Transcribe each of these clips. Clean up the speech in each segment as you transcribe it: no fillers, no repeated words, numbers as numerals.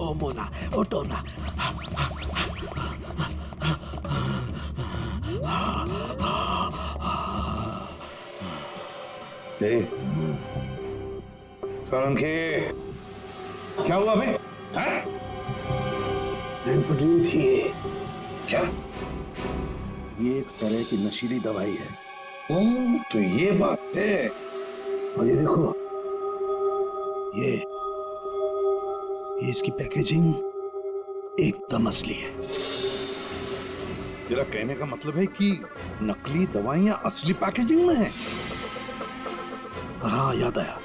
ओहो मोना, उठो ना। सोलंकी, क्या हुआ बे? पड़ी थी ये। क्या? ये एक तरह की नशीली दवाई है। तो ये बात है। और ये देखो, ये इसकी पैकेजिंग एकदम असली है। तेरा कहने का मतलब है कि नकली दवाइयां असली पैकेजिंग में हैं? और हाँ, याद आया,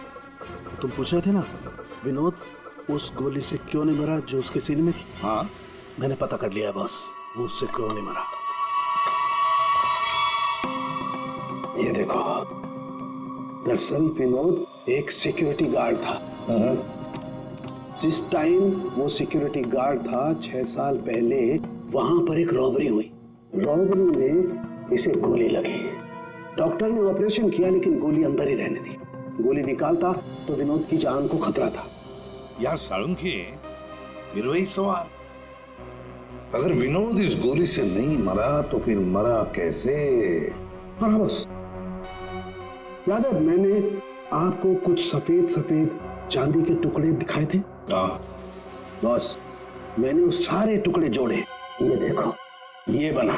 तुम पूछ रहे थे ना विनोद उस गोली से क्यों नहीं मरा जो उसके सीने में थी। हाँ, मैंने पता कर लिया बॉस, वो उससे क्यों नहीं मरा। ये देखो, दरअसल विनोद एक सिक्योरिटी गार्ड था। जिस टाइम वो सिक्योरिटी गार्ड था 6 साल पहले वहां पर एक रॉबरी हुई। रॉबरी में इसे गोली लगी। डॉक्टर ने ऑपरेशन किया लेकिन गोली अंदर ही रहने दी। गोली निकालता तो विनोद की जान को खतरा था। यार सालुंकी, फिर वही सवाल, अगर विनोद इस गोली से नहीं मरा तो फिर मरा कैसे? हाँ बॉस, याद है मैंने आपको कुछ सफेद सफेद चांदी के टुकड़े दिखाए थे। हाँ बॉस, मैंने उस सारे टुकड़े जोड़े, ये देखो, ये बना।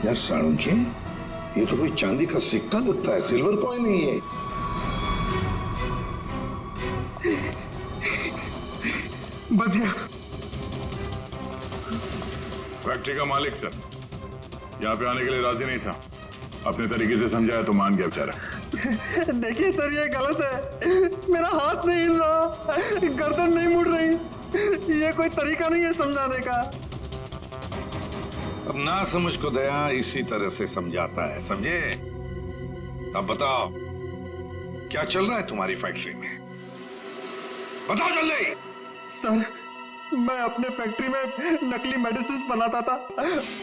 यार सालुंकी, ये तो कोई चांदी का सिक्का लगता है, सिल्वर कॉइन नहीं है। बच गया। फैक्ट्री का मालिक सर यहाँ पे आने के लिए राजी नहीं था। अपने तरीके से समझाया तो मान गया बेचारा। देखिए सर, ये गलत है। मेरा हाथ नहीं हिल रहा, गर्दन नहीं मुड़ रही। ये कोई तरीका नहीं है समझाने का। अब ना समझ को दया इसी तरह से समझाता है, समझे? अब बताओ, क्या चल रहा है तुम्हारी फैक्ट्री में? बताओ जल्दी। सर, मैं अपने फैक्ट्री में नकली मेडिसिन बनाता था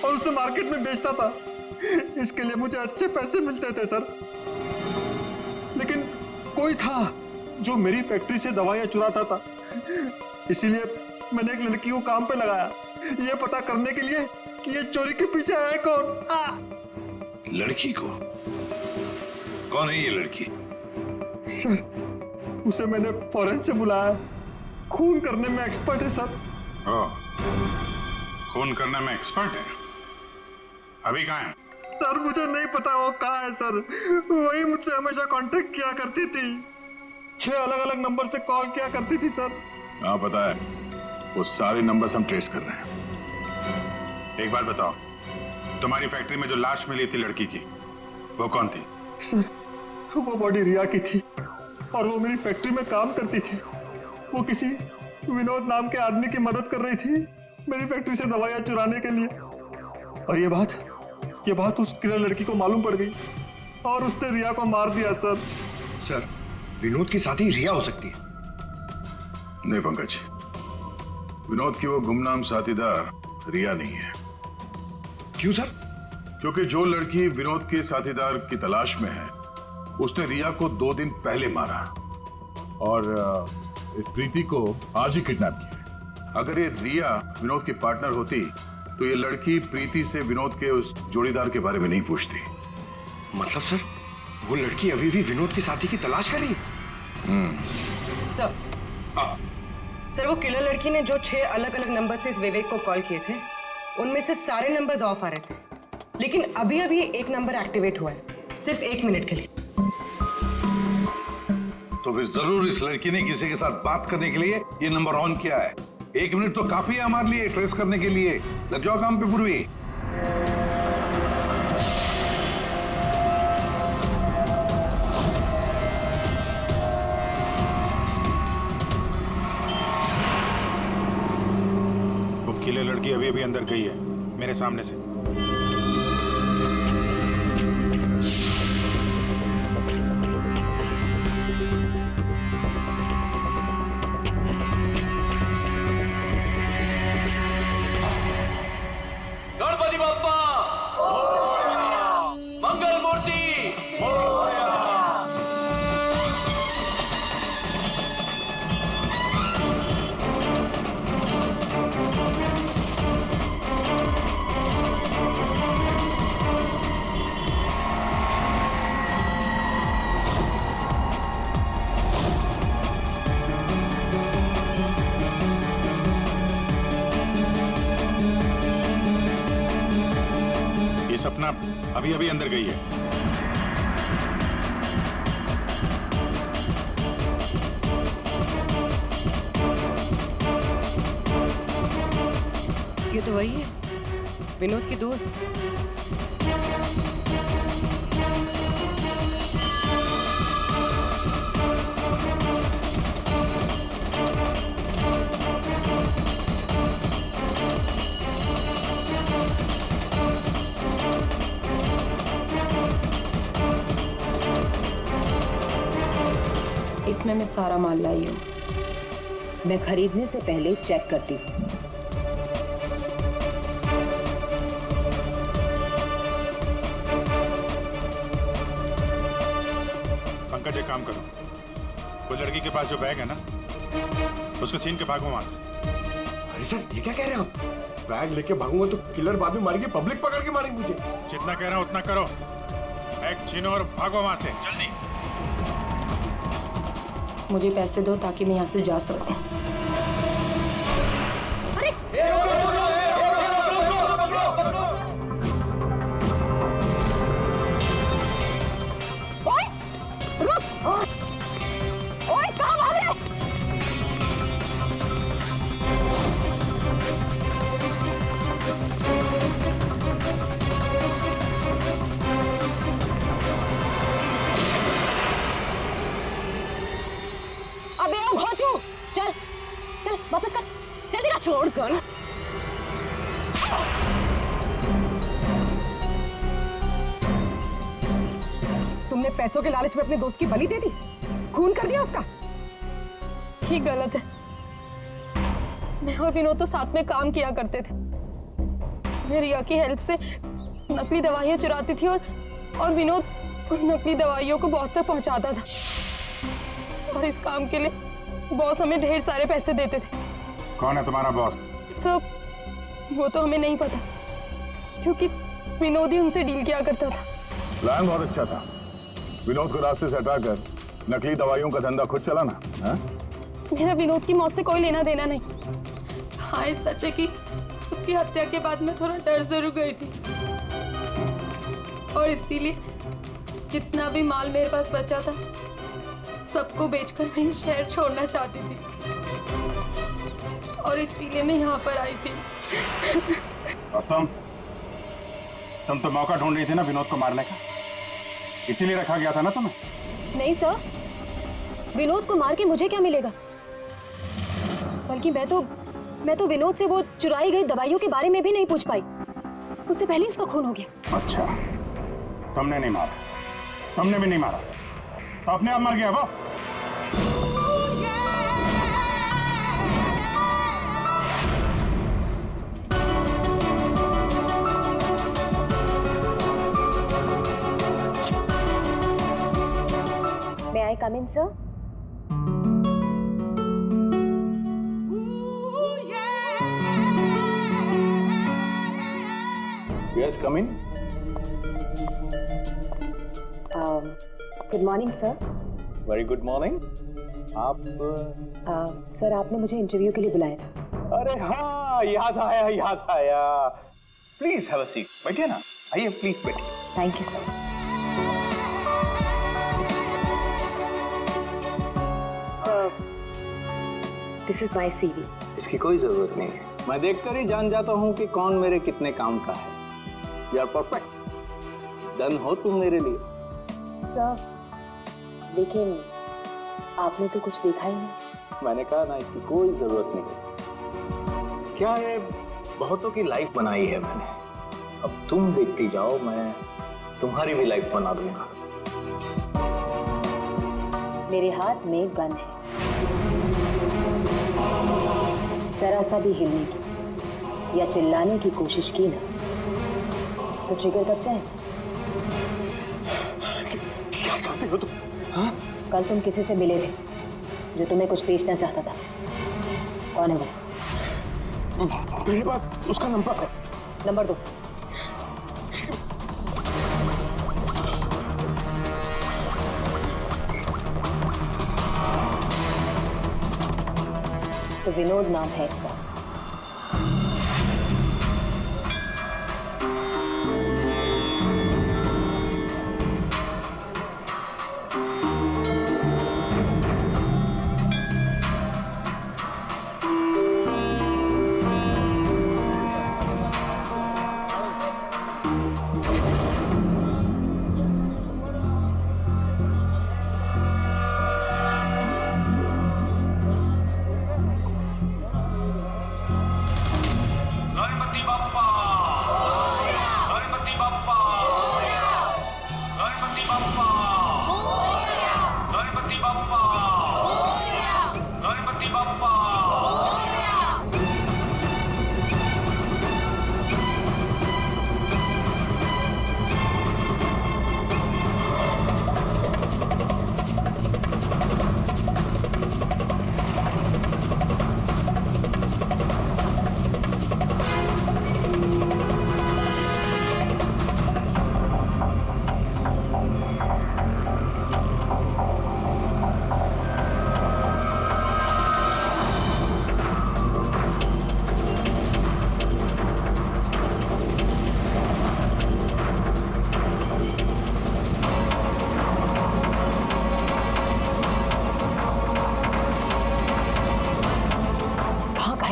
और उसे मार्केट में बेचता था। इसके लिए मुझे अच्छे पैसे मिलते थे सर। लेकिन कोई था जो मेरी फैक्ट्री से दवाइयां चुराता था। इसीलिए मैंने एक लड़की को काम पे लगाया, ये पता करने के लिए कि ये चोरी के पीछे है कौन। लड़की को? कौन है ये लड़की? सर, उसे मैंने फॉरेन से बुलाया। खून करने में एक्सपर्ट है सर। खून करने में एक्सपर्ट है? अभी कहाँ है? सर, मुझे नहीं पता वो कहाँ है सर। वही मुझसे हमेशा कांटेक्ट किया करती थी। 6 अलग अलग नंबर से कॉल किया करती थी सर। हाँ पता है, वो सारे नंबर्स हम ट्रेस कर रहे हैं। एक बात बताओ, तुम्हारी फैक्ट्री में जो लाश मिली थी लड़की की, वो कौन थी? सर, वो बॉडी रिया की थी और वो मेरी फैक्ट्री में काम करती थी। वो किसी विनोद नाम के आदमी की मदद कर रही थी मेरी फैक्ट्री से दवाइयां चुराने के लिए। और ये बात उस किलर लड़की को मालूम पड़ गई और उसने रिया को मार दिया सर। सर, विनोद की साथी रिया हो सकती है। नहीं पंकज, विनोद की वो गुमनाम साथीदार रिया नहीं है। क्यों सर? क्योंकि जो लड़की विनोद के साथीदार की तलाश में है उसने रिया को 2 दिन पहले मारा और इस प्रीति को आज ही किडनैप किया। अगर ये रिया विनोद की पार्टनर होती तो ये लड़की प्रीति से विनोद के उस जोड़ीदार के बारे में नहीं पूछती। मतलब सर, वो लड़की अभी भी विनोद के साथी की तलाश कर रही है? सर, सर, वो किलर लड़की ने जो 6 अलग अलग नंबर से इस विवेक को कॉल किए थे, उनमें से सारे नंबर्स ऑफ आ रहे थे, लेकिन अभी अभी एक नंबर एक्टिवेट हुआ है, सिर्फ 1 मिनट के लिए। तो फिर जरूर इस लड़की ने किसी के साथ बात करने के लिए ये नंबर ऑन किया है। 1 मिनट तो काफी है हमारे लिए ट्रेस करने के लिए। लग जाओ काम पे पूर्वी। वो किले लड़की अभी अभी अंदर गई है मेरे सामने से। गणपति बप्पा मंगल मूर्ति। सपना अभी अभी अंदर गई है। ये तो वही है, विनोद की दोस्त। इसमें मैं सारा माल लाई हूँ। मैं खरीदने से पहले चेक करती हूँ। पंकज एक काम करो, वो लड़की के पास जो बैग है ना, उसको छीन के भागो वहां से। अरे सर ये क्या कह रहे हैं आप? बैग लेके भागूंगा तो किलर बाद में मारेंगे, पब्लिक पकड़ के मारेंगे मुझे। जितना कह रहा हूं उतना करो, बैग छीनो और भागो वहां से जल्दी। मुझे पैसे दो ताकि मैं यहाँ से जा सकूं। चल वापस कर, जल्दी कर। छोड़ कर। तुमने पैसों के लालच में अपने दोस्त की बलि दे दी, खून कर दिया उसका। ठीक गलत है। मैं और विनोद तो साथ में काम किया करते थे। मैं रिया की हेल्प से नकली दवाइयां चुराती थी और विनोद उन नकली दवाइयों को बॉस तक पहुंचाता था। और इस काम के लिए बॉस हमें ढेर सारे पैसे देते थे। कौन है तुम्हारा बॉस? सब वो तो हमें नहीं पता, क्योंकि विनोद ही उनसे डील किया करता था। प्लान बहुत अच्छा था, विनोद को रास्ते से हटाकर नकली दवाइयों का धंधा खुद चलाना। मेरा विनोद की मौत से कोई लेना देना नहीं। हाँ सच है कि उसकी हत्या के बाद मैं थोड़ा डर जरूर गई थी, और इसीलिए जितना भी माल मेरे पास बचा था सबको बेचकर मैं ये शहर छोड़ना चाहती थी, और इसीलिए मैं यहाँ पर आई थी। और तुम तो मौका ढूंढ रही थी ना विनोद को मारने का, इसीलिए रखा गया था ना तुम्हें? नहीं सर, विनोद को मार के मुझे क्या मिलेगा? बल्कि मैं तो विनोद से वो चुराई गई दवाइयों के बारे में भी नहीं पूछ पाई। उससे पहले उसका खून हो गया। अच्छा, तुमने नहीं मारा, तुमने भी नहीं मारा, तो अपने आप मर गया वो। May I come in, sir? Yes, come in. Good morning, sir. Very good morning. आप सर आपने मुझे इंटरव्यू के लिए बुलाया था। अरे हाँ, याद आया। Please have a seat. बैठिए ना, आइए प्लीज बैठिए। Thank you sir. This is my CV. इसकी कोई जरूरत नहीं है, मैं देखकर ही जान जाता हूँ कि कौन मेरे कितने काम का है। यू आर परफेक्ट, डन हो तुम मेरे लिए। सर लेकिन आपने तो कुछ देखा ही नहीं। मैंने कहा ना, इसकी कोई जरूरत नहीं है। क्या है, बहुतों की लाइफ बनाई है मैंने, अब तुम देखती जाओ, मैं तुम्हारी भी लाइफ बना दूंगा। मेरे हाथ में गन है, जरा सा भी हिलने की या चिल्लाने की कोशिश की ना तो ट्रिगर कब जाए। क्या चाहते हो तुम? हाँ? कल तुम किसी से मिले थे जो तुम्हें कुछ बेचना चाहता था, कौन है वो? मेरे पास उसका नंबर है। नंबर दो। तो विनोद नाम है इसका।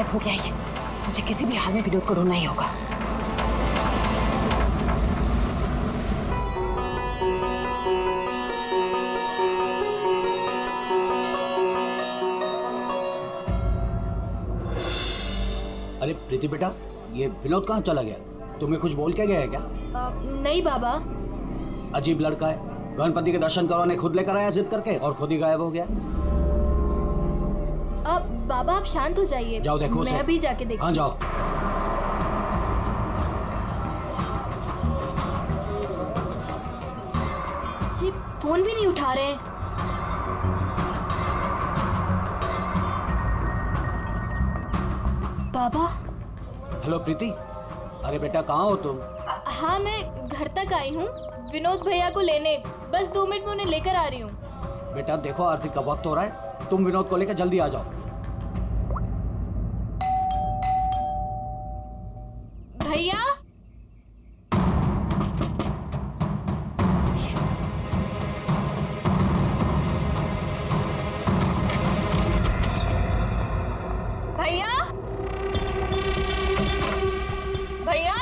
हो गया ये, मुझे किसी भी हाल में विनोद को ढूंढना ही होगा। अरे प्रीति बेटा, ये विनोद कहाँ चला गया? तुम्हें कुछ बोल के गया है क्या? नहीं बाबा। अजीब लड़का है, गणपति के दर्शन करवाने खुद लेकर आया जिद करके और खुद ही गायब हो गया। अब बाबा आप शांत हो जाइए। जाओ देखो मैं अभी जाके देखती हूँ। हाँ जाओ। ये फोन भी नहीं उठा रहे हैं। बाबा। हेलो प्रीति, अरे बेटा कहाँ हो तुम? हाँ मैं घर तक आई हूँ, विनोद भैया को लेने। बस 2 मिनट में उन्हें लेकर आ रही हूँ। बेटा देखो आरती का वक्त हो रहा है, तुम विनोद को लेकर जल्दी आ जाओ। भैया। भैया। भैया।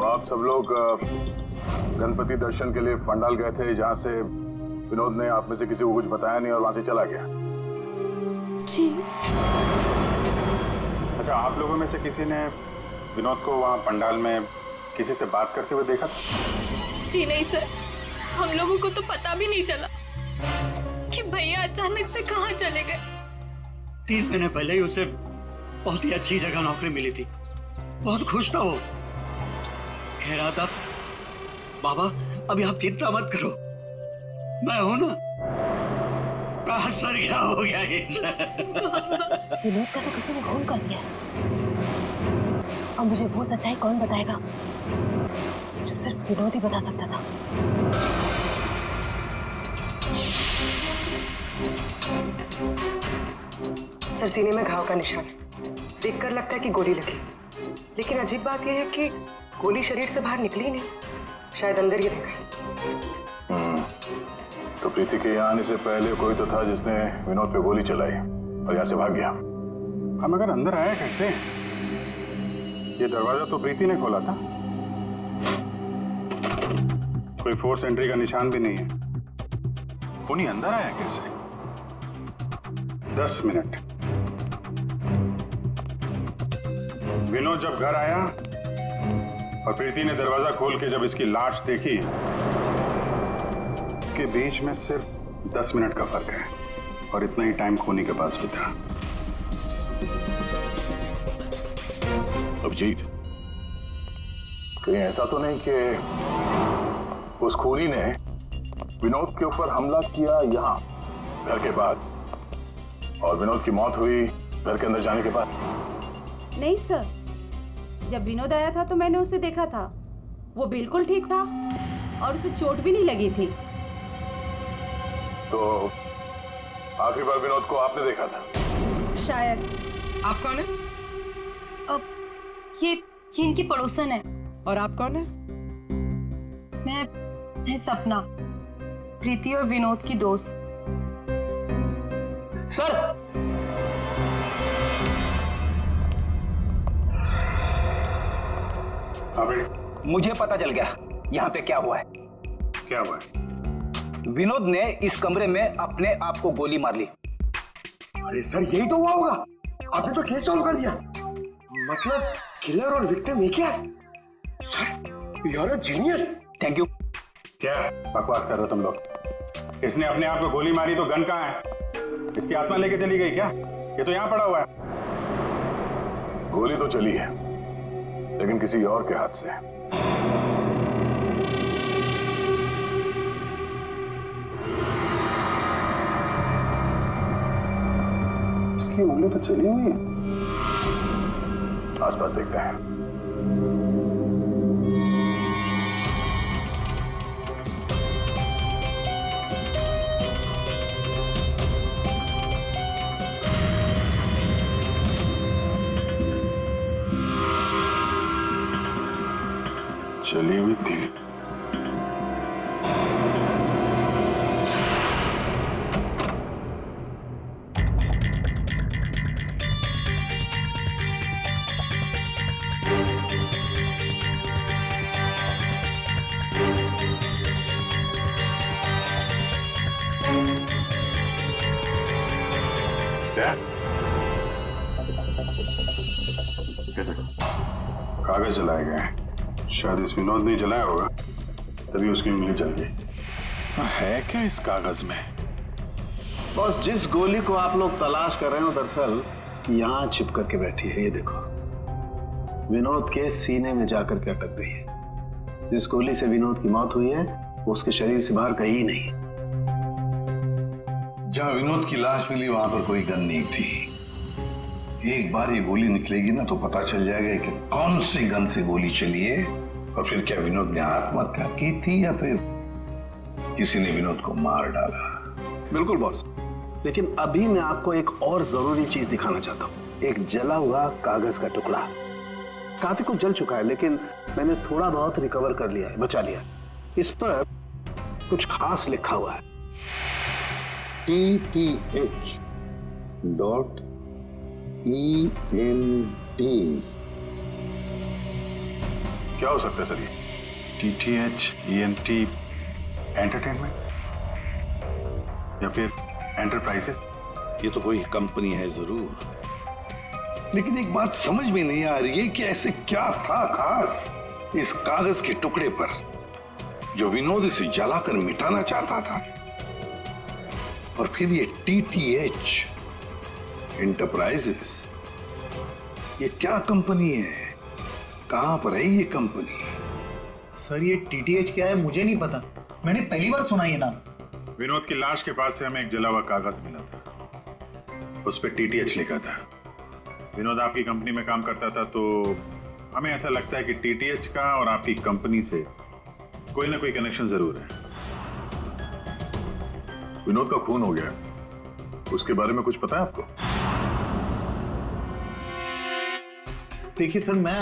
आप सब लोग गणपति दर्शन के लिए पंडाल गए थे, जहां से विनोद ने आप में से किसी को कुछ बताया नहीं और वहां से चला गया। जी। अच्छा, आप लोगों में से किसी ने विनोद को वहाँ पंडाल में किसी से बात करते हुए देखा था? जी नहीं सर, हम लोगों को तो पता भी नहीं चला कि भैया अचानक से कहाँ चले गए। 3 महीने पहले ही उसे बहुत ही अच्छी जगह नौकरी मिली थी, बहुत खुश था वो। कह रहा था बाबा अभी आप चिंता मत करो, मैं हूं ना। सर क्या हो गया ये? विनोद का तो किसी ने खून कर दिया, अब मुझे वो सच्चाई कौन बताएगा जो सिर्फ विनोद ही बता सकता था। सर सीने में घाव का निशान, देखकर लगता है कि गोली लगी, लेकिन अजीब बात यह है कि गोली शरीर से बाहर निकली नहीं, शायद अंदर ही रह गई। तो प्रीति के यहाँ आने से पहले कोई तो था जिसने विनोद पे गोली चलाई और यहाँ से भाग गया। हम अगर अंदर आए कैसे? ये दरवाजा तो प्रीति ने खोला था, कोई फोर्स एंट्री का निशान भी नहीं है। उन्हीं अंदर आया कैसे? 10 मिनट। विनोद जब घर आया और प्रीति ने दरवाजा खोल के जब इसकी लाश देखी, इसके बीच में सिर्फ 10 मिनट का फर्क है और इतना ही टाइम खूनी के पास भी था। अभिजीत, कहीं ऐसा तो नहीं कि उस खूनी ने विनोद के ऊपर हमला किया यहाँ घर के बाद और विनोद की मौत हुई घर के अंदर जाने के बाद? नहीं सर, जब विनोद आया था तो मैंने उसे देखा था, वो बिल्कुल ठीक था और उसे चोट भी नहीं लगी थी। तो आखिरी बार विनोद को आपने देखा था? शायद। आप कौन है? अब ये इनकी पड़ोसन है। और आप कौन है? मैं सपना, प्रीति और विनोद की दोस्त। सर, मुझे पता चल गया यहाँ पे क्या हुआ है। क्या हुआ है? विनोद ने इस कमरे में अपने आप को गोली मार ली। अरे सर, यही तो हुआ होगा। आपने तो केस सॉल्व कर दिया। मतलब किलर और विक्टिम एक ही है। Sir, you are a genius. Thank you. क्या बकवास कर रहे हो तुम लोग? इसने अपने आप को गोली मारी तो गन कहाँ है? इसकी आत्मा लेके चली गई क्या? ये तो यहाँ पड़ा हुआ है। गोली तो चली है, लेकिन किसी और के हाथ से। इसकी उंगली तो चली हुई है। आसपास देखते हैं। चली हुई थी। कागज जलाए गए हैं। शायद इस विनोद ने जलाया होगा, तभी उसकी उंगली जल गई। है क्या इस कागज में? बॉस, जिस गोली को आप लोग तलाश कर रहे हो दरअसल यहाँ छिप करके बैठी है। ये देखो, विनोद के सीने में जाकर के अटक गई है। जिस गोली से विनोद की मौत हुई है वो उसके शरीर से बाहर कहीं नहीं। जहां विनोद की लाश मिली वहां पर कोई गन नहीं थी। एक बार ये गोली निकलेगी ना तो पता चल जाएगा कि कौन सी गन से गोली चली है और फिर क्या विनोद ने आत्महत्या की थी या फिर किसी ने विनोद को मार डाला। बिल्कुल बॉस, लेकिन अभी मैं आपको एक और जरूरी चीज दिखाना चाहता हूँ। एक जला हुआ कागज का टुकड़ा। काफी कुछ जल चुका है लेकिन मैंने थोड़ा बहुत रिकवर कर लिया है, बचा लिया। इस पर कुछ खास लिखा हुआ है। TTH.ENT। क्या हो सकता है सर ये? TTH-ENT एंटरटेनमेंट या फिर एंटरप्राइजेस? ये तो कोई कंपनी है जरूर, लेकिन एक बात समझ में नहीं आ रही है कि ऐसे क्या था खास इस कागज के टुकड़े पर जो विनोद इसे जलाकर मिटाना चाहता था। और फिर ये TTH एंटरप्राइजेस, ये क्या कंपनी है? कहां पर है ये कंपनी? सर ये TTH क्या है मुझे नहीं पता, मैंने पहली बार सुना ये नाम। विनोद की लाश के पास से हमें एक जला हुआ कागज मिला था, उस पर TTH लिखा था। विनोद आपकी कंपनी में काम करता था तो हमें ऐसा लगता है कि TTH का और आपकी कंपनी से कोई ना कोई कनेक्शन जरूर है। विनोद का खून हो गया, उसके बारे में कुछ पता है आपको? देखिए सर मैं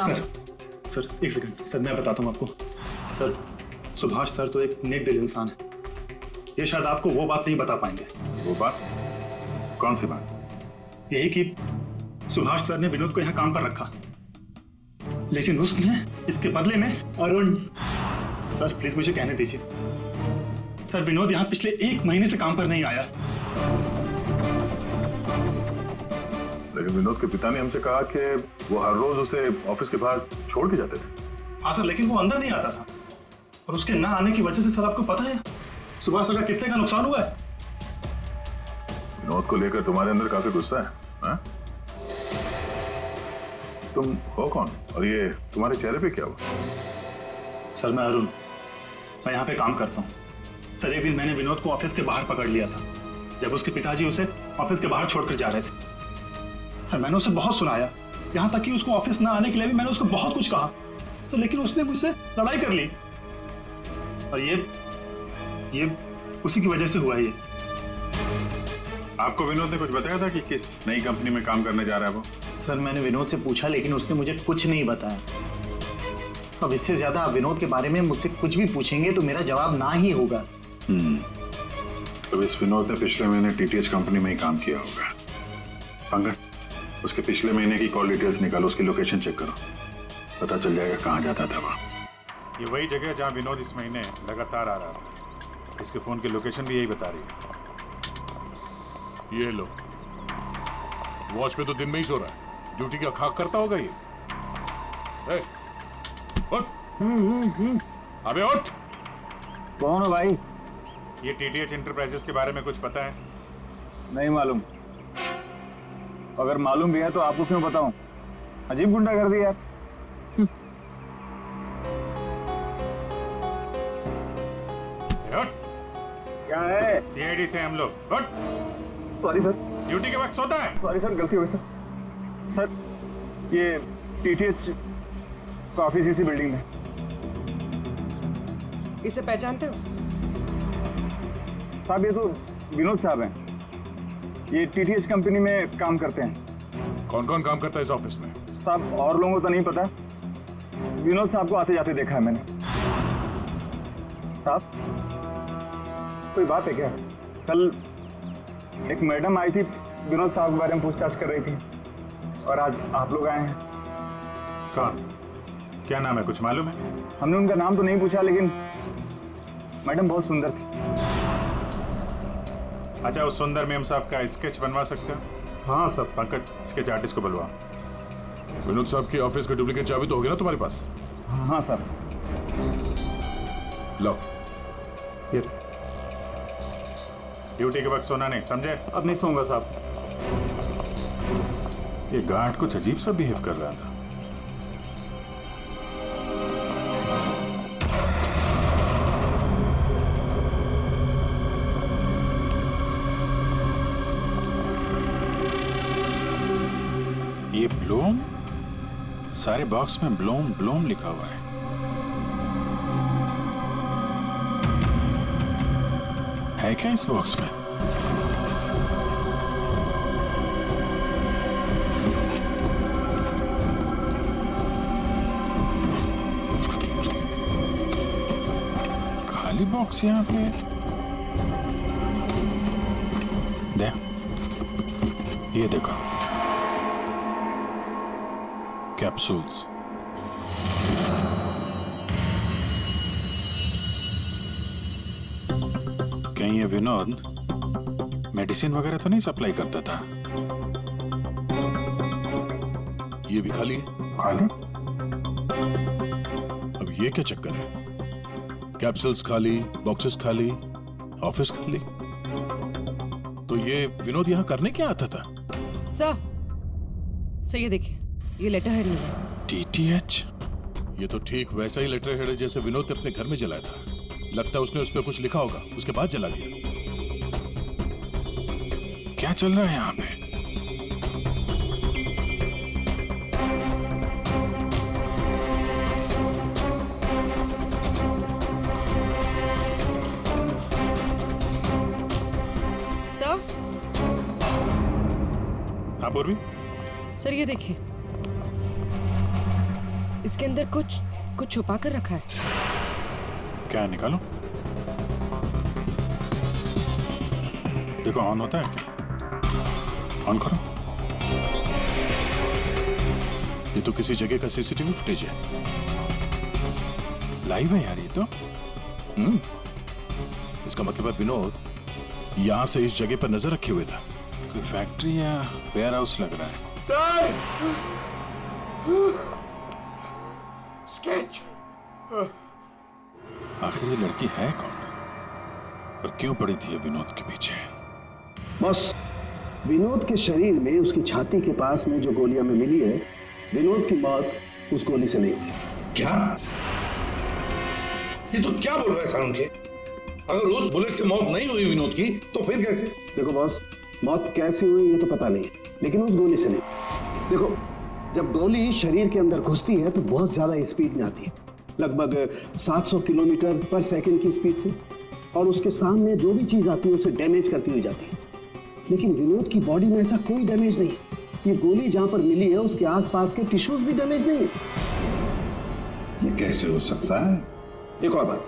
सर एक सेकंड सर, मैं बताता हूँ आपको। सर सुभाष सर तो एक नेक दिल इंसान है, ये शायद आपको वो बात नहीं बता पाएंगे। वो बात? कौन सी बात? यही कि सुभाष सर ने विनोद को यहाँ काम पर रखा, लेकिन उसने इसके बदले में अरुण। सर प्लीज मुझे कहने दीजिए। सर विनोद यहाँ पिछले 1 महीने से काम पर नहीं आया। लेकिन विनोद के पिता ने हमसे कहा कि वो हर रोज उसे ऑफिस के बाहर छोड़ के जाते थे। हाँ सर, लेकिन वो अंदर नहीं आता था और उसके ना आने की वजह से सर आपको पता है सुभाष सर का कितने का नुकसान हुआ है। विनोद को लेकर तुम्हारे अंदर काफी गुस्सा है, हाँ? तुम हो कौन और ये तुम्हारे चेहरे पे क्या हुआ? सर मैं अरुण, मैं यहाँ पे काम करता हूँ। सर एक दिन मैंने विनोद को ऑफिस के बाहर पकड़ लिया था जब उसके पिताजी उसे ऑफिस के बाहर छोड़कर जा रहे थे। सर मैंने उसे बहुत सुनाया, यहाँ तक कि उसको ऑफिस ना आने के लिए भी मैंने उसको बहुत कुछ कहा सर, लेकिन उसने मुझसे लड़ाई कर ली और ये उसी की वजह से हुआ ये। आपको विनोद ने कुछ बताया था कि किस नई कंपनी में काम करने जा रहा है वो? सर मैंने विनोद से पूछा लेकिन उसने मुझे कुछ नहीं बताया। अब इससे ज्यादा आप विनोद के बारे में मुझसे कुछ भी पूछेंगे तो मेरा जवाब ना ही होगा। तो इस विनोद ने पिछले महीने TTH कंपनी में ही काम किया होगा। पंकज, उसके पिछले महीने की कॉल डिटेल्स निकालो, उसकी लोकेशन चेक करो, पता चल जाएगा कहाँ जाता था वह। ये वही जगह जहाँ विनोद इस महीने लगातार आ रहा था। इसके फोन की लोकेशन भी यही बता रही है। ये लो, वॉच पे तो दिन में ही सो रहा है, ड्यूटी का खाक करता होगा ये। ए, उठ। अबे उठ। कौन हो भाई? ये टीटीएच इंटरप्राइजेस के बारे में कुछ पता है? नहीं मालूम। अगर मालूम भी है तो आपको क्यों बताऊं? अजीब गुंडा कर दिया यार। क्या है? सीआईडी से हम लोग। Sorry sir. ड्यूटी के वक्त सोता है? सॉरी सर, गलती हो गई सर। सर ये टीटीएच का ऑफिस इसी बिल्डिंग में। इसे पहचानते हो? साहब ये तो विनोद साहब हैं। ये टीटीएच कंपनी में काम करते हैं। कौन कौन काम करता है इस ऑफिस में? साहब और लोगों को तो नहीं पता, विनोद साहब को आते जाते देखा है मैंने। साहब कोई बात है क्या? कल एक मैडम आई थी, विनोद साहब के बारे में पूछताछ कर रही थी, और आज आप लोग आए हैं। कौन? क्या नाम है, कुछ मालूम है? हमने उनका नाम तो नहीं पूछा, लेकिन मैडम बहुत सुंदर थी। अच्छा, उस सुंदर मैम साहब का स्केच बनवा सकते हो? हाँ सर। पंकज, स्केच आर्टिस्ट को बुलवा। विनोद साहब की ऑफिस की डुप्लीकेट चाबी तो होगी ना तुम्हारे पास? हाँ सर। लो, ड्यूटी के वक्त सोना नहीं, समझे? अब नहीं सोऊंगा साहब। ये गार्ड कुछ अजीब सा बिहेव कर रहा था। ये ब्लूम, सारे बॉक्स में ब्लूम ब्लूम लिखा हुआ है। है क्या इस बॉक्स में? खाली बॉक्स यहाँ पे। दे, ये देखो, कैप्सूल्स। कहीं ये विनोद मेडिसिन वगैरह तो नहीं सप्लाई करता था? ये भी खाली है। खाली? अब ये क्या चक्कर है? कैप्सूल्स खाली, बॉक्सेस खाली, ऑफिस खाली। तो ये विनोद यहाँ करने क्या आता था? सर ये देखिए, ये लेटर हेड मिला। टीटीएच? ये तो ठीक वैसा ही लेटर हेड है जैसे विनोद ने अपने घर में जलाया था। लगता है उसने उस पर कुछ लिखा होगा, उसके बाद जला दिया। क्या चल रहा है यहाँ पे? सर? हाँ पूर्वी? सर ये देखिए, इसके अंदर कुछ छुपा कर रखा है। क्या, निकालो? देखो, ऑन होता है क्या? ऑन करो। ये तो किसी जगह का सीसीटीवी फुटेज है। लाइव है यार ये तो। इसका मतलब है विनोद यहां से इस जगह पर नजर रखे हुए था। कोई फैक्ट्री या वेयर हाउस लग रहा है। सर! स्केच! आखिर ये लड़की है कौन और क्यों पड़ी थी विनोद के पीछे? बस विनोद के शरीर में, उसकी छाती के पास में जो गोलियां में मिली है, विनोद की मौत उस गोली से नहीं हुई। क्या? ये तो क्या बोल रहा है सारुण के? अगर उस बुलेट से मौत नहीं हुई विनोद की तो फिर कैसे? देखो बॉस, मौत कैसे हुई ये तो पता नहीं, लेकिन उस गोली से नहीं। देखो, जब गोली शरीर के अंदर घुसती है तो बहुत ज्यादा स्पीड में आती है, लगभग 700 किलोमीटर पर सेकंड की स्पीड से, और उसके सामने जो भी चीज आती है उसे डैमेज करती हुई जाती है। लेकिन विनोद की बॉडी में ऐसा कोई डैमेज नहीं है। ये गोली जहां पर मिली है उसके आसपास के टिश्यूज भी डैमेज नहीं है। ये कैसे हो सकता है? एक और बात,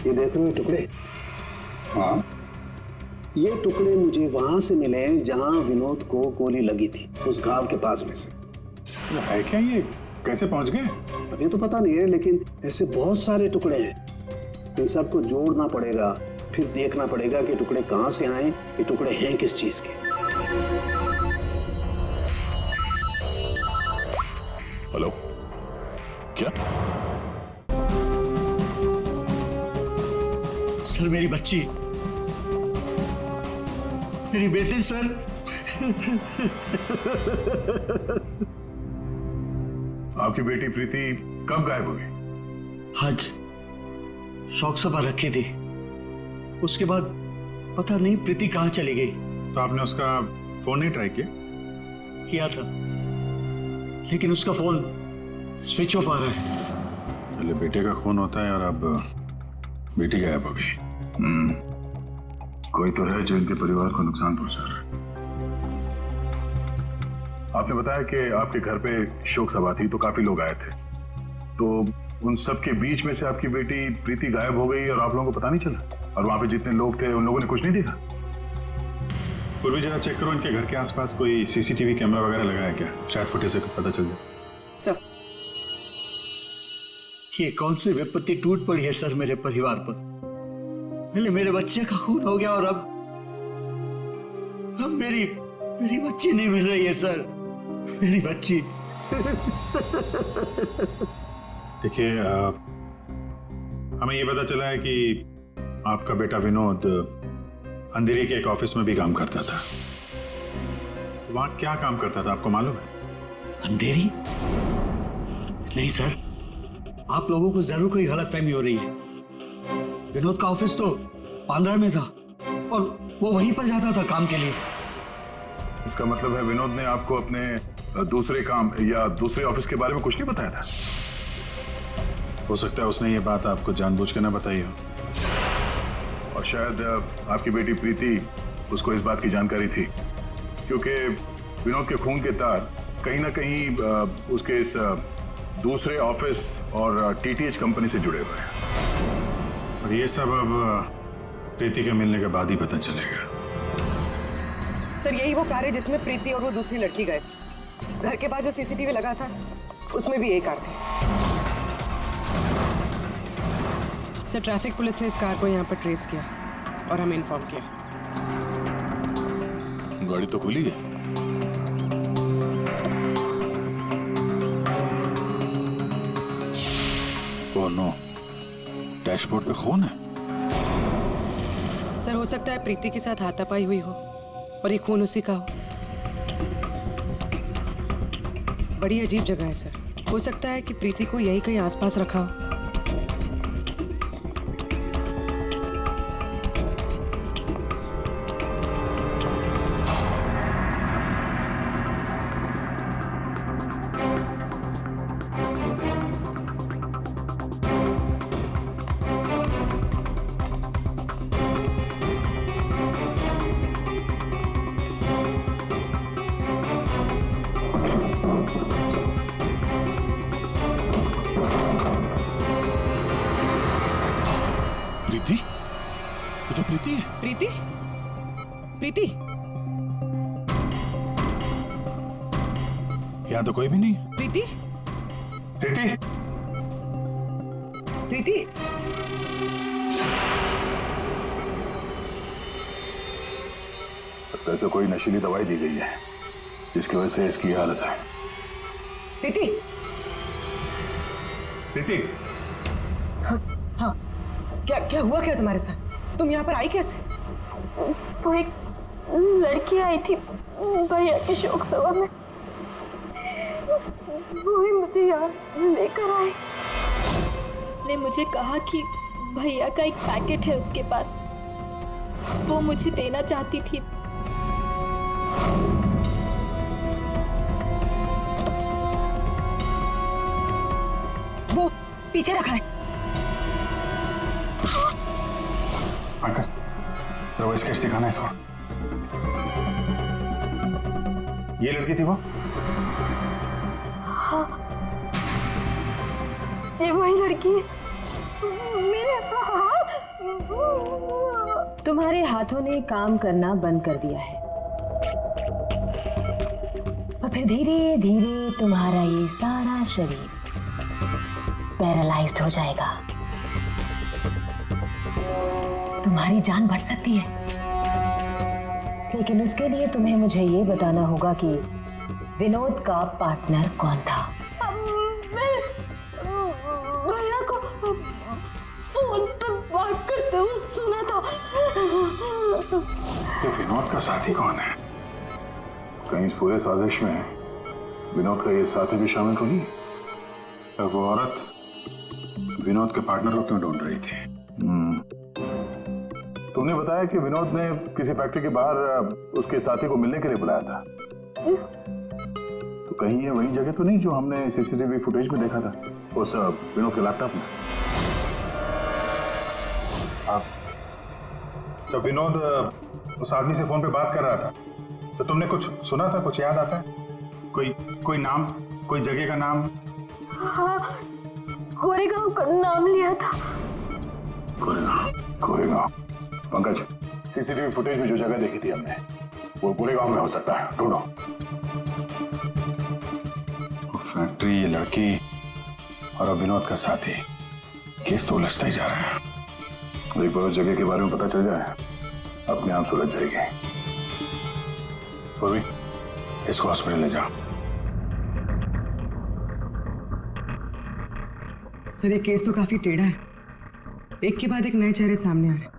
ये देख रहे हो टुकड़े? हाँ, ये टुकड़े मुझे वहां से मिले जहां विनोद को गोली लगी थी, उस घाव के पास में से। है क्या? ये कैसे पहुंच गए? अभी तो पता नहीं है, लेकिन ऐसे बहुत सारे टुकड़े हैं। इन सबको जोड़ना पड़ेगा, फिर देखना पड़ेगा कि टुकड़े कहां से आए, ये टुकड़े हैं किस चीज के। हेलो, क्या? सर मेरी बच्ची, मेरी बेटी सर। आपकी बेटी प्रीति कब गायब हो गई? आज शौक सभा रखी थी, उसके बाद पता नहीं प्रीति कहाँ चली गई। तो आपने उसका फोन नहीं ट्राई किया था, लेकिन उसका फोन स्विच ऑफ आ रहा है। पहले बेटे का खून होता है और अब बेटी गायब हो गई। कोई तो है जो इनके परिवार को नुकसान पहुंचा रहा है। आपने बताया कि आपके घर पे शोक सभा थी तो काफी लोग आए थे, तो उन सब के बीच में से आपकी बेटी प्रीति गायब हो गई और आप लोगों को पता नहीं चला? और वहां पे जितने लोग थे उन लोगों ने कुछ नहीं देखा? पूर्वी जरा चेक करो, इनके घर के आसपास कोई सीसीटीवी कैमरा वगैरह लगा है क्या? शायद फुटेज से पता चल जाए। सर, ये कौन सी विपत्ति टूट पड़ी है सर मेरे परिवार पर। पहले मेरे बच्चे का खून हो गया और अब मेरी बच्ची नहीं मिल रही है सर, मेरी बच्ची। देखिए, हमें ये पता चला है कि आपका बेटा विनोद अंधेरी के एक ऑफिस में भी काम करता था। वहां क्या काम करता था आपको मालूम है? अंधेरी? नहीं सर, आप लोगों को जरूर कोई गलतफहमी हो रही है। विनोद का ऑफिस तो बांद्रा में था और वो वहीं पर जाता था काम के लिए। इसका मतलब है विनोद ने आपको अपने दूसरे काम या दूसरे ऑफिस के बारे में कुछ नहीं बताया था? हो सकता है उसने ये बात आपको जानबूझ के ना बताई हो। और शायद आपकी बेटी प्रीति उसको इस बात की जानकारी थी, क्योंकि विनोद के खून के तार कहीं ना कहीं उसके इस दूसरे ऑफिस और टीटीएच कंपनी से जुड़े हुए हैं। और ये सब अब प्रीति के मिलने के बाद ही पता चलेगा। सर, यही वो कार है जिसमें प्रीति और वो दूसरी लड़की गए। घर के पास जो सीसीटीवी लगा था उसमें भी यही कार थी। सर, ट्रैफिक पुलिस ने इस कार को यहाँ पर ट्रेस किया और हमें इन्फॉर्म किया। गाड़ी तो खुली है। ओह नो, डैशबोर्ड पे खून है। सर, हो सकता है प्रीति के साथ हाथापाई हुई हो और ये खून उसी का हो। बड़ी अजीब जगह है सर, हो सकता है कि प्रीति को यही कहीं आसपास रखा हो। प्रीति? ये तो प्रीति है। प्रीति? प्रीति? यहाँ तो कोई भी नहीं है। प्रीति? प्रीति? प्रीति? ऐसे कोई नशीली दवाई दी गई है जिसकी वजह से इसकी हालत है। प्रीति? प्रीति? हाँ, क्या हुआ क्या तुम्हारे साथ? तुम यहाँ पर आई कैसे? वो एक लड़की आई थी भैया के शोक सभा में, वो ही मुझे यहाँ लेकर आई। उसने मुझे कहा कि भैया का एक पैकेट है उसके पास, वो मुझे देना चाहती थी। वो पीछे रखा है। अंकल, वो स्केच दिखाना इसको। ये लड़की थी वो? हाँ, ये वही लड़की है। मेरे हाथ। तुम्हारे हाथों ने काम करना बंद कर दिया है और फिर धीरे धीरे तुम्हारा ये सारा शरीर पैरालाइज्ड हो जाएगा। तुम्हारी जान बच सकती है, लेकिन उसके लिए तुम्हें मुझे ये बताना होगा कि विनोद का पार्टनर कौन था। मैं भैया को फोन पर बात करते हुए सुना था। ये विनोद का साथी कौन है? कहीं इस पूरे साजिश में विनोद का ये साथी भी शामिल तो नहीं? तो वो औरत विनोद के पार्टनर को क्यों ढूंढ रही थी? तुमने बताया कि विनोद ने किसी फैक्ट्री के बाहर उसके साथी को मिलने के लिए बुलाया था। तो कहीं ये वही जगह तो नहीं जो हमने सीसीटीवी फुटेज में देखा था उस विनोद के लैपटॉप में? तो विनोद उस आदमी से फोन पे बात कर रहा था, तो तुमने कुछ सुना था? कुछ याद आता है? कोई नाम, कोई जगह का नाम? हाँ, कोरेगांव का नाम लिया था। कोरेगांव। पंकज, सीसीटीवी फुटेज में जो जगह देखी थी हमने वो कोरेगांव में हो सकता है, ढूंढो। फैक्ट्री, ये लड़की और अब विनोद का साथी, केस तो उलझता ही जा रहा है। एक बार उस जगह के बारे में पता चल जाए, अपने आप सुलझ जाएगी। पूर्वी, इसको हॉस्पिटल ले जाओ। सर, ये केस तो काफी टेढ़ा है। एक के बाद एक नए चेहरे सामने आ रहे हैं।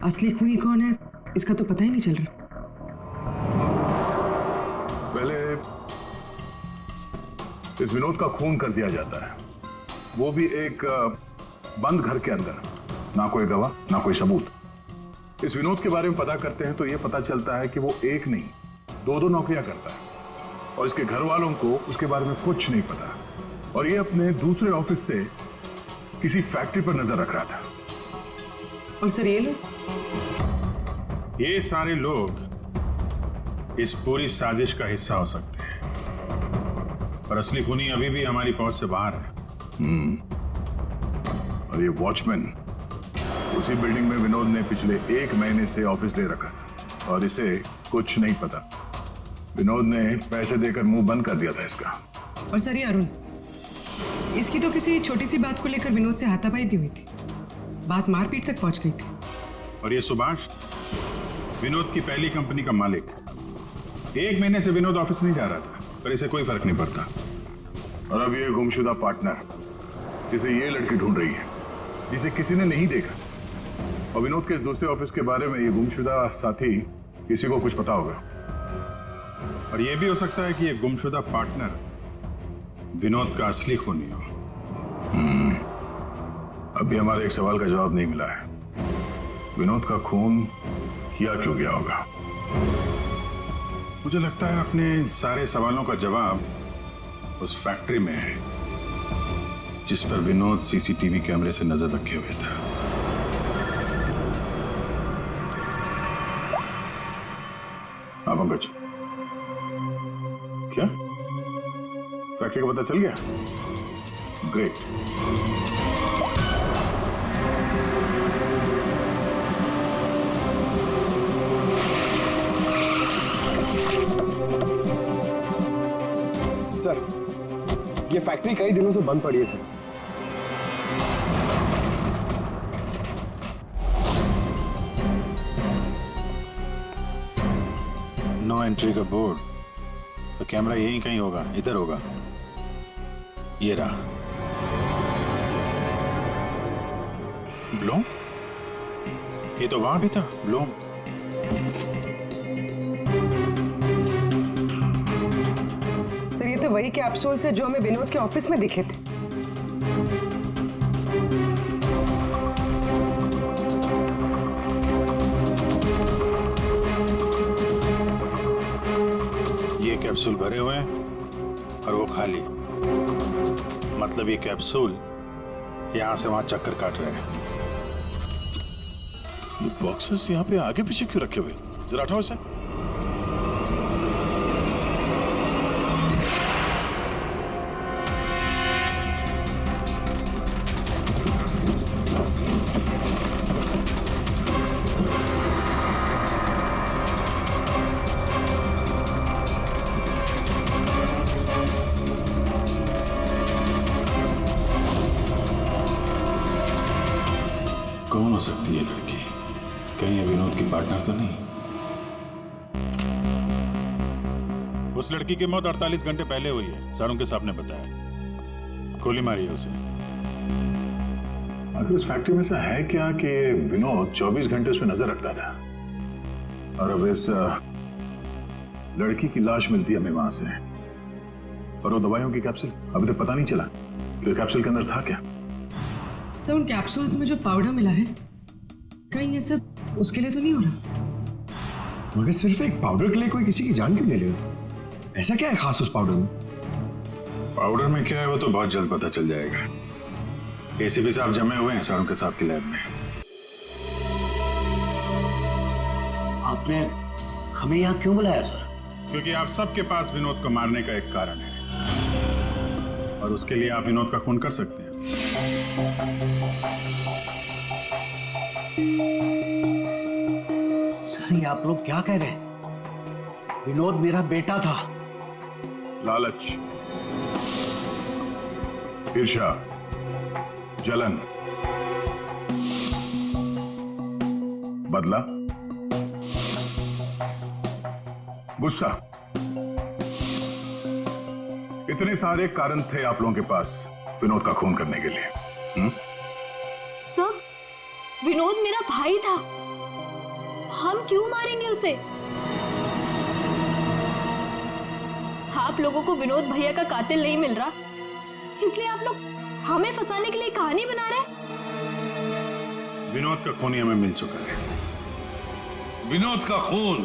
असली खूनी कौन है इसका तो पता ही नहीं चल रहा। पहले इस विनोद का खून कर दिया जाता है, वो भी एक बंद घर के अंदर। ना कोई गवाह, ना कोई सबूत। इस विनोद के बारे में पता करते हैं तो ये पता चलता है कि वो एक नहीं, दो नौकरियां करता है और इसके घर वालों को उसके बारे में कुछ नहीं पता। और ये अपने दूसरे ऑफिस से किसी फैक्ट्री पर नजर रख रहा था। और सर, ये सारे लोग इस पूरी साजिश का हिस्सा हो सकते हैं, पर असली खूनी अभी भी हमारी पहुंच से बाहर है। और ये वॉचमैन उसी बिल्डिंग में विनोद ने पिछले 1 महीने से ऑफिस ले रखा था और इसे कुछ नहीं पता। विनोद ने पैसे देकर मुंह बंद कर दिया था इसका। और सर, ये अरुण, इसकी तो किसी छोटी सी बात को लेकर विनोद से हाथापाई भी हुई थी। बात मारपीट तक पहुंच गई थी। और ये सुभाष, विनोद की पहली कंपनी का मालिक, 1 महीने से विनोद ऑफिस नहीं जा रहा था, पर इसे कोई फर्क नहीं पड़ता। और अब ये गुमशुदा पार्टनर जिसे ये लड़की ढूंढ रही है, जिसे किसी ने नहीं देखा। और विनोद के इस दूसरे ऑफिस के बारे में ये गुमशुदा साथी किसी को कुछ पता होगा। और ये भी हो सकता है कि ये गुमशुदा पार्टनर विनोद का असली खूनी हो। अभी हमारे एक सवाल का जवाब नहीं मिला है। विनोद का खून किया क्यों गया होगा? मुझे लगता है अपने सारे सवालों का जवाब उस फैक्ट्री में है जिस पर विनोद सीसीटीवी कैमरे से नजर रखे हुए था। हाँ पंकज, क्या फैक्ट्री का पता चल गया? ग्रेट। सर, ये फैक्ट्री कई दिनों से बंद पड़ी है सर। नो एंट्री का बोर्ड, तो कैमरा यहीं कहीं होगा, इधर होगा। ये रहा। ब्लूम? ये तो वहां भी था, ब्लूम। सर, ये तो वही कैप्सूल से जो हमें विनोद के ऑफिस में दिखे थे। ये कैप्सूल भरे हुए हैं और वो खाली। मतलब ये कैप्सूल यहां से वहां चक्कर काट रहे हैं। बॉक्सेस यहाँ पे आगे पीछे क्यों रखे हुए? जरा हटाओ इसे। कौन हो सकती है लड़की? कहीं ये विनोद की पार्टनर तो नहीं? उस लड़की की मौत 48 घंटे पहले हुई है, सारों के सामने बताया। गोली मारी है उसे। आखिर उस फैक्ट्री में से है क्या कि विनोद 24 घंटे उस पर नजर रखता था और अब इस लड़की की लाश मिलती है हमें वहां से, और वो दवाइयों की कैप्सूल अभी तक पता नहीं चला कि कैप्सूल के अंदर था क्या। सर उन कैप्सूल्स में जो पाउडर मिला है, कहीं ये सब उसके लिए तो नहीं हो रहा? मगर सिर्फ एक पाउडर के लिए कोई किसी की जान क्यों ले रहे हो? ऐसा क्या है खास उस पाउडर में? पाउडर में क्या है वो तो बहुत जल्द पता चल जाएगा। एसीपी साहब जमे हुए हैं सारों के साहब की लैब में। आपने हमें यहाँ क्यों बुलाया सर? क्योंकि आप सबके पास विनोद को मारने का एक कारण है, और उसके लिए आप विनोद का खून कर सकते हैं। सर ये आप लोग क्या कह रहे हैं? विनोद मेरा बेटा था। लालच, ईर्ष्या, जलन, बदला, गुस्सा, इतने सारे कारण थे आप लोगों के पास विनोद का खून करने के लिए। सर, विनोद मेरा भाई था, हम क्यों मारेंगे उसे? आप लोगों को विनोद भैया का कातिल नहीं मिल रहा, इसलिए आप लोग हमें फंसाने के लिए कहानी बना रहे हैं। विनोद का खून हमें मिल चुका है। विनोद का खून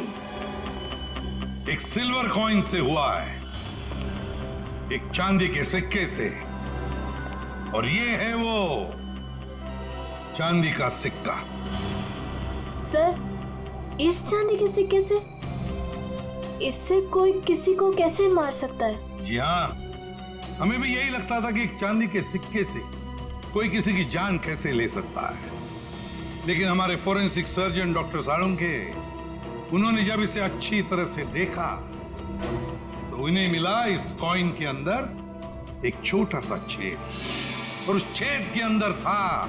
एक सिल्वर कॉइन से हुआ है, एक चांदी के सिक्के से, और ये है वो चांदी का सिक्का। सर, इस चांदी के सिक्के से? इससे कोई किसी को कैसे मार सकता है? जी हाँ, हमें भी यही लगता था कि एक चांदी के सिक्के से कोई किसी की जान कैसे ले सकता है, लेकिन हमारे फोरेंसिक सर्जन डॉक्टर साळुंखे, उन्होंने जब इसे अच्छी तरह से देखा तो उन्हें मिला इस कॉइन के अंदर एक छोटा सा छेद, और उस छेद के अंदर था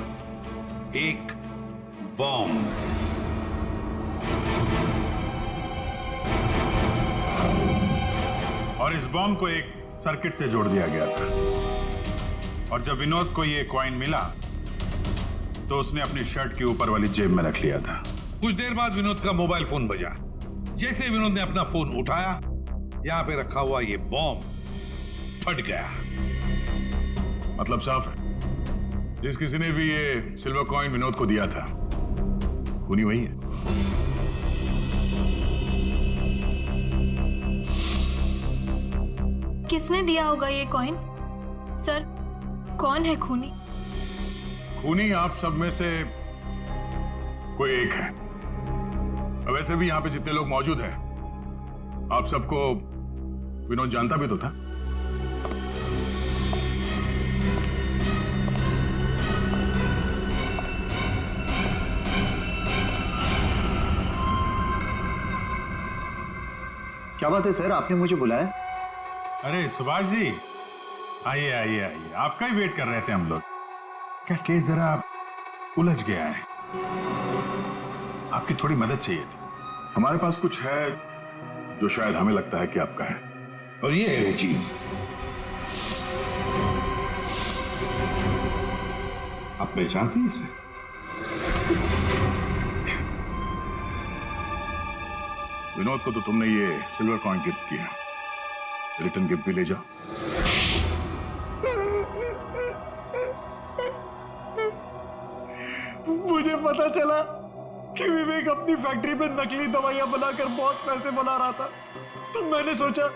एक बॉम्ब। और इस बॉम्ब को एक सर्किट से जोड़ दिया गया था, और जब विनोद को ये कॉइन मिला तो उसने अपनी शर्ट के ऊपर वाली जेब में रख लिया था। कुछ देर बाद विनोद का मोबाइल फोन बजा। जैसे विनोद ने अपना फोन उठाया, यहां पे रखा हुआ ये बॉम्ब फट गया। मतलब साफ है, जिस किसी ने भी ये सिल्वर कॉइन विनोद को दिया था, खूनी वही है। किसने दिया होगा ये कॉइन? सर, कौन है खूनी? खूनी आप सब में से कोई एक है। वैसे भी यहां पे जितने लोग मौजूद हैं, आप सबको विनोद जानता भी तो था। क्या बात है सर, आपने मुझे बुलाया? अरे सुभाष जी, आइए आइए आइए, आपका ही वेट कर रहे थे हम लोग। क्या केस जरा उलझ गया है, आपकी थोड़ी मदद चाहिए थी। हमारे पास कुछ है जो शायद हमें लगता है कि आपका है, और ये है वो चीज। आप पहचानते हैं इसे? विनोद को तो तुमने ये सिल्वर कॉइन गिफ्ट किया, रिटर्न गिफ्ट भी ले जाओ। मुझे पता चला कि विवेक अपनी फैक्ट्री में नकली दवाइयां बनाकर बहुत पैसे बना रहा था, तो मैंने सोचा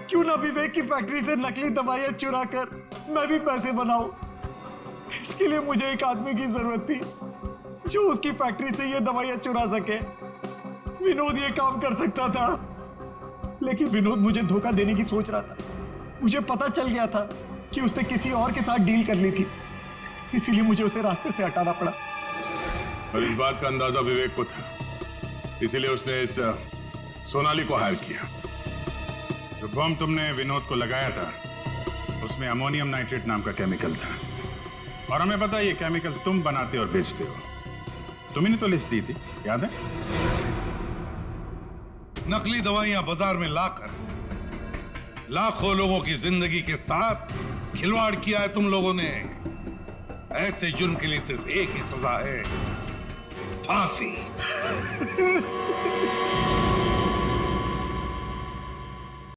क्यों ना विवेक की फैक्ट्री से नकली दवाइयां चुरा कर मैं भी पैसे बनाऊं। इसके लिए मुझे एक आदमी की जरूरत थी जो उसकी फैक्ट्री से ये दवाइयां चुरा सके। विनोद ये काम कर सकता था, लेकिन विनोद मुझे धोखा देने की सोच रहा था। मुझे पता चल गया था कि उसने किसी और के साथ डील कर ली थी, इसीलिए मुझे उसे रास्ते से हटाना पड़ा। और इस बात का अंदाजा विवेक को था, इसीलिए उसने इस सोनाली को हायर किया। जो बम तुमने विनोद को लगाया था, उसमें अमोनियम नाइट्रेट नाम का केमिकल था, और हमें पता है ये केमिकल तुम बनाते और बेचते हो। तुम्ही ने तो लिस्ट दी थी, याद है? नकली दवाइयां बाजार में लाकर लाखों लोगों की जिंदगी के साथ खिलवाड़ किया है तुम लोगों ने। ऐसे जुर्म के लिए सिर्फ एक ही सजा है, फांसी।